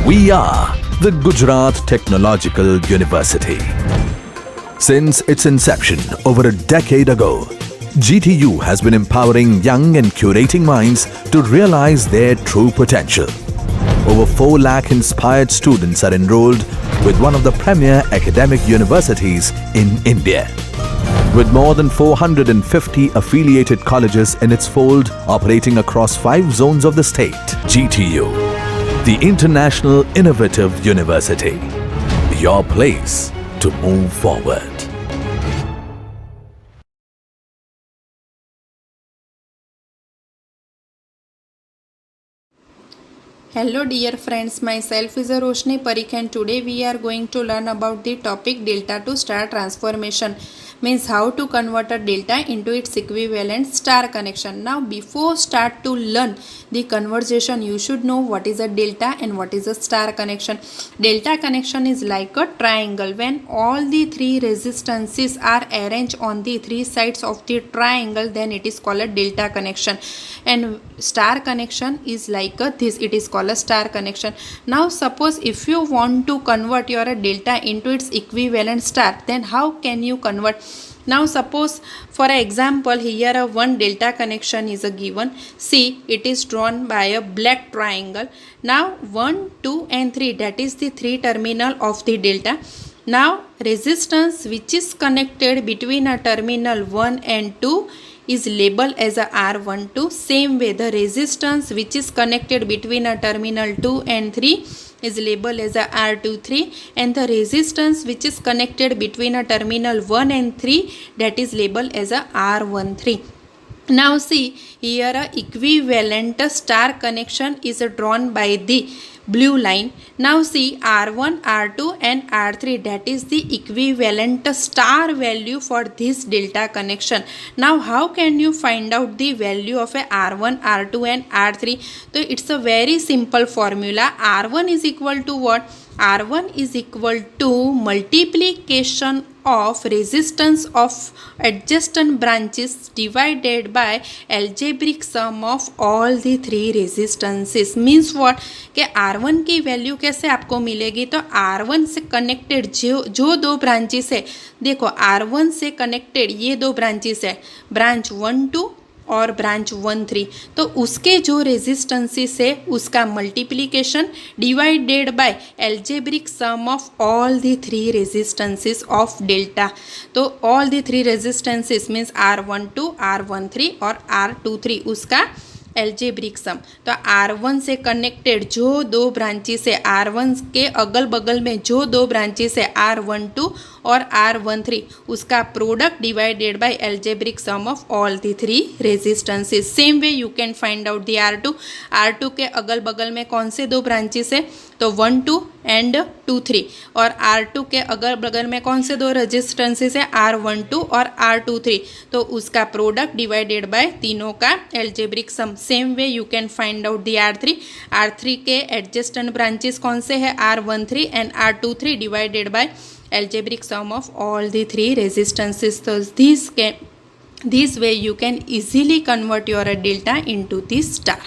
We are the Gujarat Technological University. Since its inception over a decade ago, GTU has been empowering young and curating minds to realize their true potential. Over 4 lakh inspired students are enrolled with one of the premier academic universities in India. With more than 450 affiliated colleges in its fold operating across 5 zones of the state, GTU, the International Innovative University, your place to move forward. Hello dear friends, myself is Roshni Parikh and today we are going to learn about the topic delta to star transformation. Means how to convert a delta into its equivalent star connection. Now before start to learn the conversation, you should know what is a delta and what is a star connection. Delta connection is like a triangle. When all the 3 resistances are arranged on the 3 sides of the triangle, then it is called a delta connection. And star connection is like this, it is called a star connection. Now suppose if you want to convert your delta into its equivalent star, then how can you convert? Now suppose for example here a one delta connection is a given. See, it is drawn by a black triangle. Now 1, 2 and 3, that is the 3 terminal of the delta. Now resistance which is connected between a terminal 1 and 2 is labeled as a R12. Same way the resistance which is connected between a terminal 2 and 3 is labeled as a R23, and the resistance which is connected between a terminal 1 and 3, that is labeled as a R13. Now see, here a equivalent star connection is drawn by the blue line. Now see, R1, R2 and R3, that is the equivalent star value for this delta connection. Now how can you find out the value of a R1, R2 and R3? So it's a very simple formula. R1 is equal to what? R1 is equal to multiplication of resistance of adjacent branches divided by algebraic sum of all the 3 resistances. Means what कि R1 की value कैसे आपको मिलेगी? तो R1 से connected जो 2 branches है, देखो R1 से कनेक्टेड ये 2 ब्रांचेस है, ब्रांच 1, 2 और ब्रांच 1, 3, तो उसके जो रेजिस्टेंसेस है उसका multiplication divided by algebraic sum of all the 3 resistances of delta. तो all the 3 resistances means R12, R13 और R23 उसका एल्जेब्रिक सम. तो R1 से कनेक्टेड जो 2 ब्रांचेस है, R1 के अगल बगल में जो 2 ब्रांचेस है R12 और R13, उसका product divided by algebraic sum of all the 3 resistances. Same way you can find out the R2 के अगल बगल में कौन से 2 ब्रांचेस है? तो 1, 2 एंड 2, 3. और R2 के अगल बगल में कौन से 2 रेजिस्टेंसेस है? R12 और R23. तो उसका प्रोडक्ट डिवाइडेड बाय तीनों का algebraic sum. Same way you can find out the R3 के एडजेस्टेंट ब्रांचेस कौन से है? R13 and R23 divided by algebraic sum of all the 3 resistances. So this way you can easily convert your delta into the star.